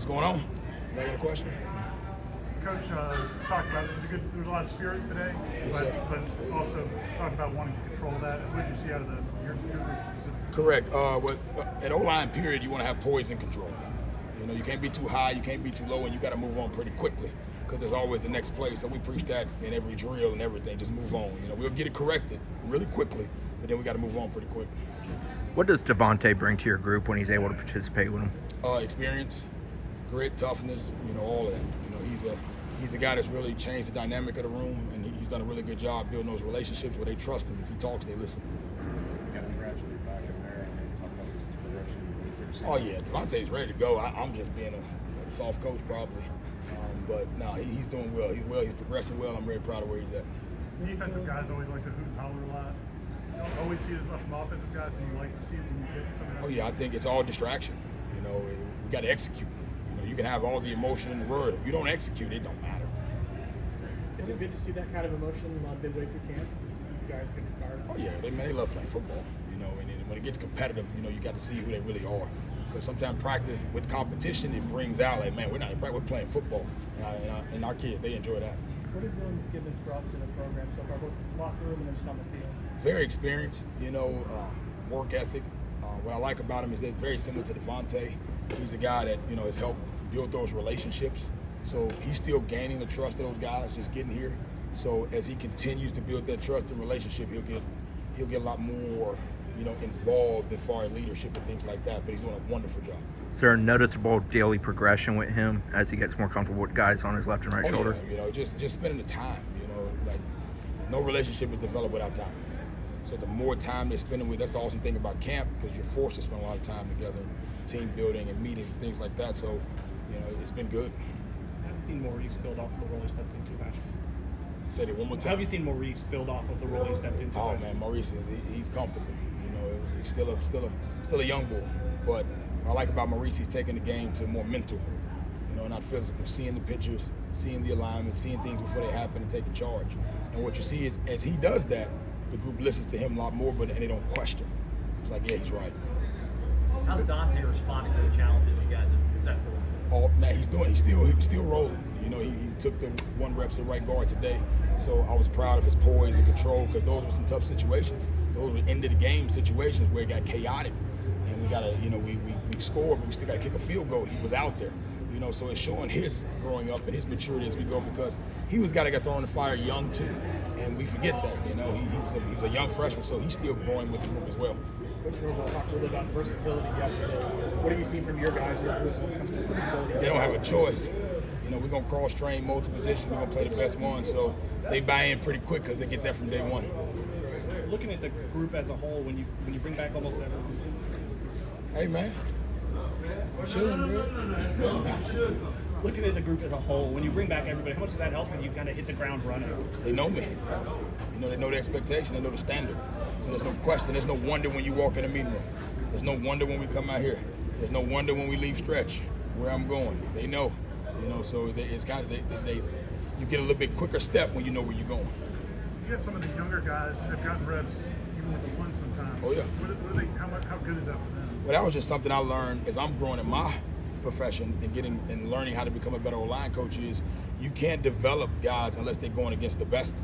What's going on? You got a question? Coach talked about there was a lot of spirit today, Yes, but also talked about wanting to control that. What did you see out of your group specifically? Correct. At O-line period, you want to have poise and control. You know, you can't be too high, you can't be too low, and you got to move on pretty quickly because there's always the next play. So we preach that in every drill and everything. Just move on. You know, we'll get it corrected really quickly, but then we got to move on pretty quick. What does Devontay bring to your group when he's able to participate with him? Experience, grit, toughness, you know, all of that. You know, he's a guy that's really changed the dynamic of the room, and he's done a really good job building those relationships where they trust him. If he talks, they listen. Got to congratulate back in there and talk about this progression. Oh yeah, Devontay's ready to go. I'm just being a soft coach probably, but no, he's doing well. He's progressing well. I'm very proud of where he's at. Defensive guys always like to hoot and holler a lot. You don't always see it as much from offensive guys, but you like to see it when you get some of that. Oh yeah, I think it's all distraction. You know, we got to execute. You know, you can have all the emotion in the world. If you don't execute, it don't matter. Is it good to see that kind of emotion midway through camp? You guys getting fired up? Oh yeah, they love playing football. You know, and when it gets competitive, you know, you got to see who they really are. Because sometimes practice with competition, it brings out like, man, we're not in practice, we're playing football, and our kids, they enjoy that. What has Dillan Gibbons brought to the program so far, both locker room and then just on the field? Very experienced, you know, work ethic. What I like about him is that very similar to Devontay. He's a guy that, you know, has helped build those relationships. So he's still gaining the trust of those guys just getting here. So as he continues to build that trust and relationship, he'll get a lot more, you know, involved in far as leadership and things like that. But he's doing a wonderful job. Is there a noticeable daily progression with him as he gets more comfortable with guys on his left and right shoulder? Yeah, you know, just spending the time. You know, like no relationship is developed without time. So the more time they're spending with, that's the awesome thing about camp, because you're forced to spend a lot of time together, team building and meetings and things like that. So, you know, it's been good. Have you seen Maurice build off of the role he stepped into last year? Say it one more time. Have you seen Maurice build off of the role he stepped into? Oh man, Maurice he's comfortable. You know, he's still a young boy. But what I like about Maurice, he's taking the game to more mental. You know, not physical. Seeing the pictures, seeing the alignment, seeing things before they happen, and taking charge. And what you see is, as he does that, the group listens to him a lot more, and they don't question. It's like, yeah, he's right. How's Dante responding to the challenges you guys have set for him? Oh man, he's still rolling. You know, he took the 1 reps at right guard today, so I was proud of his poise and control, because those were some tough situations. Those were end of the game situations where it got chaotic, and we gotta, you know, we scored, but we still gotta kick a field goal. He was out there, you know, so it's showing his growing up and his maturity as we go, because he was a guy that got thrown in the fire young too, and we forget that. You know, he was a young freshman, so he's still growing with the group as well. Coach Robo talked a little about versatility yesterday. What have you seen from your guys when it comes to versatility? They don't have a choice. You know, we're going to cross-train multiple positions. We're going to play the best one. So they buy in pretty quick because they get that from day one. Looking at the group as a whole, when you bring back almost everyone. Hey, man. I'm chilling, man. Looking at the group as a whole, when you bring back everybody, how much does that help when you kind of hit the ground running? They know me. You know, they know the expectation. They know the standard. So there's no question. There's no wonder when you walk in the meeting room. There's no wonder when we come out here. There's no wonder when we leave stretch where I'm going. They know. You know, so it's kind of you get a little bit quicker step when you know where you're going. You got some of the younger guys that have gotten reps even with the ones sometimes. Oh yeah. How good is that for them? Well, that was just something I learned as I'm growing in my profession and learning how to become a better O-line coach. Is you can't develop guys unless they're going against the best.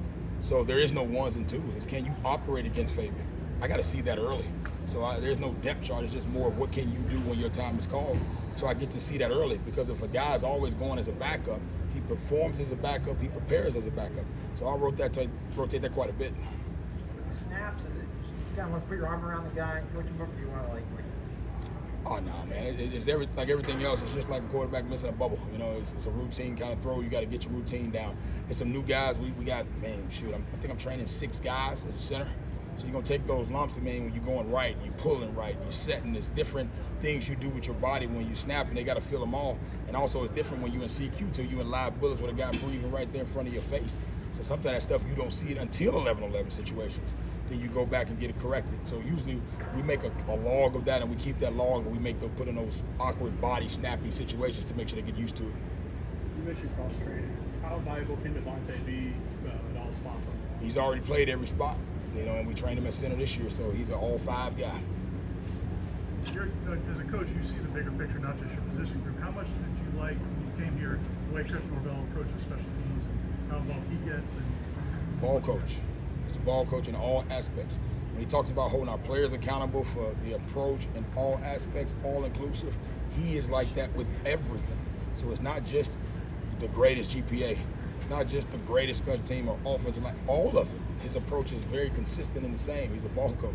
So there is no ones and twos. It's can you operate against favorite? I got to see that early. So there's no depth chart. It's just more of what can you do when your time is called. So I get to see that early, because if a guy is always going as a backup, he performs as a backup, he prepares as a backup. So I rotate that quite a bit. Snaps, is it just you kind of want to put your arm around the guy? Which one do you want to like? Oh no, man! It's like everything else. It's just like a quarterback missing a bubble. You know, it's a routine kind of throw. You got to get your routine down. And some new guys. We got, man. Shoot, I think I'm training 6 guys at center. So you're gonna take those lumps. I mean, when you're going right, you're pulling right, you're setting. There's different things you do with your body when you snap, and they got to feel them all. And also, it's different when you're in CQ too. You in live bullets with a guy breathing right there in front of your face. So sometimes that stuff you don't see it until 11-11 situations. Then you go back and get it corrected. So usually we make a log of that, and we keep that log, and we put in those awkward body snapping situations to make sure they get used to it. You mentioned cross-training. How valuable can Devontay be at all spots? He's already played every spot, you know, and we trained him at center this year, so he's an all-5 guy. As a coach, you see the bigger picture, not just your position group. How much did you like when you came here, the way Chris Norvell approaches special teams and how involved he gets? And Ball coach. He's a ball coach in all aspects. When he talks about holding our players accountable for the approach in all aspects, all inclusive, he is like that with everything. So it's not just the greatest GPA. It's not just the greatest special team or offensive line. All of it. His approach is very consistent and the same. He's a ball coach.